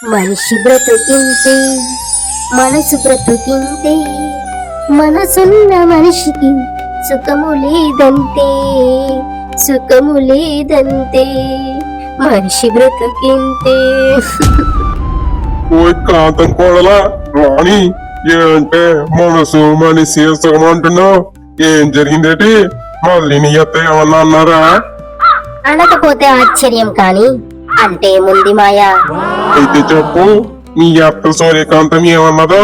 మనిషి బ్రతుకింతే మనసు బ్రతుకింతే మనసున్న మనిషికి సుఖము లేదంతే సుఖము లేదంతే మనిషి బ్రతుకింతే. ఓ కాంతం కోడలా రాణి, ఏంటే మనసు మనిషి సుఖం అంటున్నావు? ఏం జరిగిందేటి? మళ్ళీ నీ అత్త ఏమన్నా అన్నారా? అనకపోతే ఆశ్చర్యం కాని అంటే ముందు మాయా. అయితే చెప్పు, నీ అత్త సూర్యకాంతం ఏమన్నదో?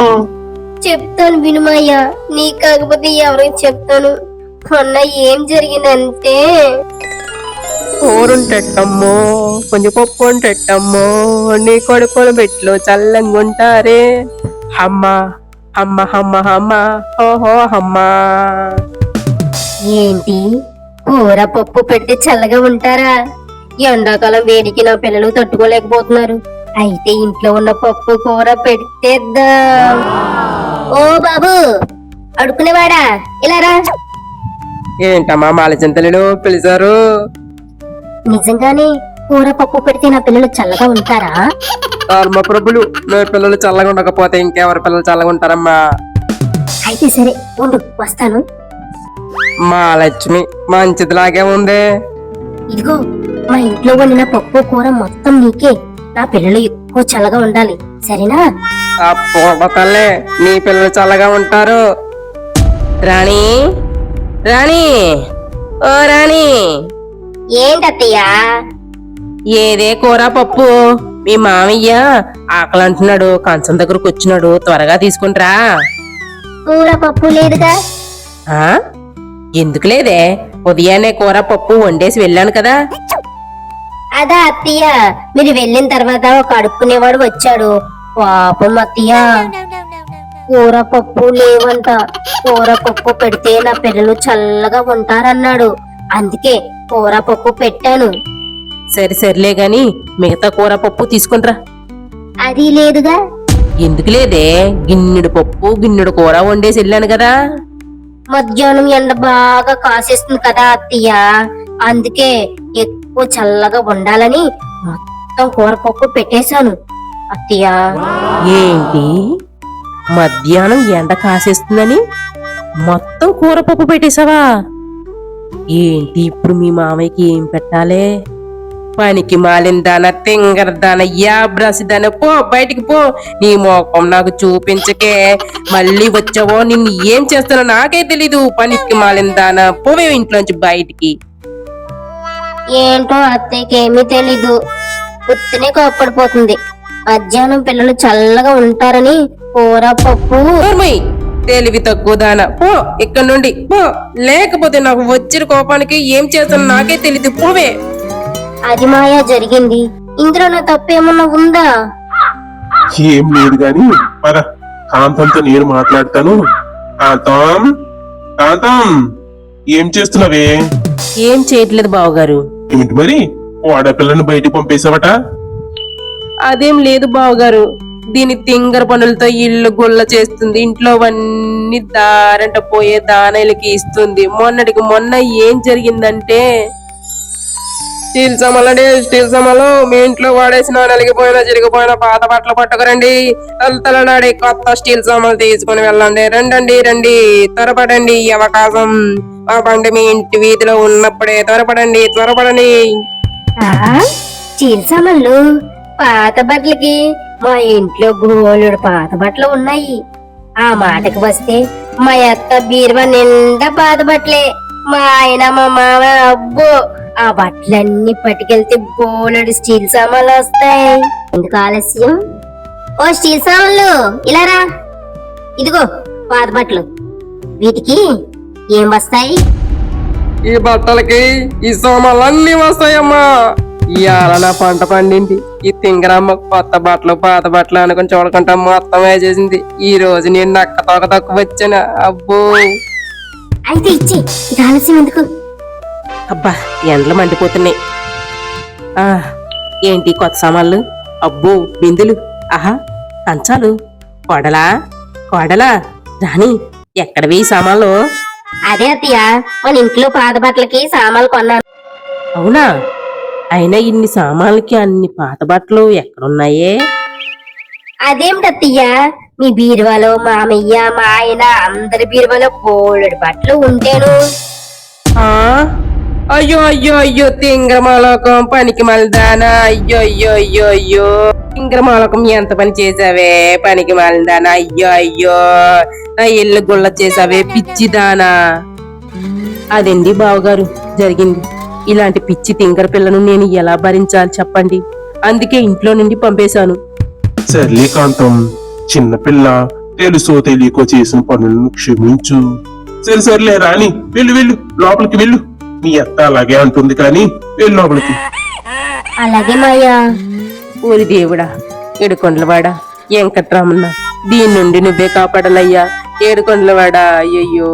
చెప్తాను వినుమయ్యా, నీ కాకపోతే ఎవరికి చెప్తాను. మొన్న ఏం జరిగిందంటే కూరుంటమ్మో కొంచెం పప్పు ఉంటమ్మో నీ కొడుకులు పెట్లు చల్లంగుంటారే. అమ్మ అమ్మ అమ్మ అమ్మ ఓహో అమ్మ. ఏంటి కూర పప్పు పెట్టి చల్లగా ఉంటారా? ఎండాకాలం వేడికి నా పిల్లలు తట్టుకోలేకపోతున్నారు. అయితే ఇంట్లో ఉన్న పప్పు కూర పెట్టేద్దాం. ఓ బాబు అడుక్కునేవాడా, ఇలా రా. ఏంటమ్మా మాలచింతలు పిలిచారు? నిజంగానే కూర పప్పు పెడితే నా పిల్లలు చల్లగా ఉంటారా? ధర్మ ప్రభులు, మీ పిల్లలు చల్లగా ఉండకపోతే ఇంకెవరి పిల్లలు చల్లగా ఉంటారమ్మా? అయితే సరే ఉండు, వస్తాను. మా లక్ష్మి మంచిదిలాగే ఉంది. ఇదిగో మా ఇంట్లో వండిన పప్పు కూర మొత్తం నీకే. నా పిల్లలు ఎక్కువ చల్లగా ఉండాలి, సరేనా? అబ్బో తల్లే, నీ పిల్లలు చల్లగా ఉంటారు. రాణి రాణి ఓ రాణి, ఏంటత్తయ్యా? ఏదే కూర పప్పు? మీ మామయ్య ఆకలి అంటున్నాడు, కంచం దగ్గరకు వచ్చినాడు, త్వరగా తీసుకుంట్రా. కూర పప్పు లేదుగా. ఆ ఎందుకు లేదే? ఉదయాన్నే కూర పప్పు వండేసి వెళ్ళాను కదా. అదా అత్తయ్య, మీరు వెళ్ళిన తర్వాత ఒక అడుక్కునేవాడు వచ్చాడు. పాపం అత్తయ్య, కూర పప్పు లేవంట. కూర పప్పు పెడితే నా పిల్లలు చల్లగా ఉంటారన్నాడు. అందుకే కూర పప్పు పెట్టాను. సరే సర్లే గాని మిగతా కూర పప్పు తీసుకుంట్రా. అది లేదుగా. ఎందుకు లేదే? గిన్నెడు పప్పు గిన్నెడు కూర వండేసి వెళ్ళాను కదా. మధ్యాహ్నం ఎండ బాగా కాసేస్తుంది కదా అత్తయ్య, అందుకే ఎక్కువ చల్లగా ఉండాలని మొత్తం కూరపప్పు పెట్టేశాను అత్తయ్య. ఏంటి మధ్యాహ్నం ఎండ కాసేస్తుందని మొత్తం కూర పప్పు పెట్టేశావా? ఏంటి ఇప్పుడు మీ మామయ్యకి ఏం పెట్టాలే? పనికి మాలిందాన తింగరదాన యాబ్రాసిదాన, పో బయటికి పో. నీ మోకం నాకు చూపించకే. మళ్ళీ వచ్చావో నిన్ను ఏం చేస్తానో నాకే తెలీదు. పనికి మాలిందాన, పోవే ఇంట్లోంచి బయటికి. ఏంటో అత్తయ్యకి ఏమీ తెలీదు, ఉత్తినే కోప్పడిపోతుంది. మధ్యాహ్నం పిల్లలు చల్లగా ఉంటారని కూర పప్పు. నోర్మయ్, తెలివి తక్కువ దాన, పో ఇక్కడ నుండి పో. లేకపోతే నాకు వచ్చిన కోపానికి ఏం చేస్తానో నాకే తెలీదు, పోవే. అది మాయా జరిగింది, ఇందులో నా తప్పేమన్నా ఉందా? ఏం లేదు గాని పద, కాంతంతో నేను మాట్లాడతాను. కాంతం, కాంతం, ఏం చేస్తున్నావే? ఏం చేయట్లేదు బావగారు. ఏమిటి మరి, ఓ ఆడపిల్లను బయటికి పంపేశావట? అదేం లేదు బావగారు, దీని తింగర పనులతో ఇల్లు గుల్ల చేస్తుంది. ఇంట్లోవన్నీ దారంట పోయే దానలకి ఇస్తుంది. మొన్నటికి మొన్న ఏం జరిగిందంటే, స్టీల్ సమాలండి, స్టీల్ సమాలు మీ ఇంట్లో వాడేసిన నలిగిపోయినా చిరిగిపోయిన పాత బట్టలు పట్టుకురండి. తలతలనాడి కొత్త స్టీల్ సమాలు తీసుకుని వెళ్ళండి. రండి రండి, త్వరపడండి. ఈ అవకాశం ఆ బండి మీ ఇంటి వీధిలో ఉన్నప్పుడే త్వరపడండి, త్వరపడండి. స్టీల్ సామాన్లు? పాత బట్టలకి మా ఇంట్లో గోలుడు పాత బట్టలు ఉన్నాయి. ఆ మాటకు వస్తే మా అత్త బీరువా నిండా పాత బట్టలే. మా ఆయన మా మామ అబ్బో ఆ బట్టలన్నీ పట్టుకెళ్తే బోలెడు స్టీల్ సామాన్లు వస్తాయి. ఎందుకు ఆలస్యం? ఓ స్టీల్ సామాన్లు ఇలా రా. ఇదిగో పాత బట్టలు, వీటికి ఏం వస్తాయి? ఈ బట్టలకి ఈ సోమాలన్నీ వస్తాయమ్మా. ఇవాళ నా పంట పండింది. ఈ తింగరమ్మ కొత్త బట్టలు పాత బట్టలు అనుకుని చూడకుండా మొత్తం వేసేసింది. ఈ రోజు నేను నక్క తోక తక్కువ వచ్చాను. అబ్బో, అయితే ఇచ్చి, ఇది ఆలస్యం ఎందుకు? అబ్బా ఎండలు మండిపోతున్నాయి. ఆ ఏంటి కొత్త సామాన్లు? అబ్బో బిందులు, ఆహా కంచాలు, కొడలా కొడలా. రాణి, ఎక్కడవి ఈ సామాన్లు? అదే అత్తయ్య, మన ఇంట్లో పాత బట్టలకి సామాన్లు కొన్నాను. అవునా? అయినా ఇన్ని సామాన్లకి అన్ని పాత బట్టలు ఎక్కడున్నాయే? అదేమిటత్తయ్య మీ బీరువాలో మామయ్య మా ఆయన అందరి బీరువాలో బోలెడు బట్టలు ఉంటేను ఆ అయ్యో అయ్యో అయ్యో తింగరమాలోకం పనికి మల్దానా అయ్యో అయ్యో అయ్యో అయ్యో తింగరమాలోకం ఎంత పని చేసావే పనికి మల్దానా అయ్యో అయ్యో నా ఇల్లు గుళ్ళ చేసావే పిచ్చిదానా. అదండి బావగారు జరిగింది. ఇలాంటి పిచ్చి తింగర పిల్లను నేను ఎలా భరించాలి చెప్పండి. అందుకే ఇంట్లో నుండి పంపేశాను. సర్లే కాంతం, చిన్నపిల్ల తెలుసో తెలియకో చేసిన పనులను క్షమించు. సరిలే రాని, వెళ్ళు వెళ్ళు లోపలికి వెళ్ళు. మీ అత్త అలాగే అంటుంది కానీ వెళ్ళు లోపలికి. అలాగే మాయా. ఊరి దేవుడా, ఏడుకొండలవాడా, వెంకట్రామన్న, దీని నుండి నువ్వే కాపాడాలయ్యా. ఏడుకొండలవాడా, అయ్యయ్యో.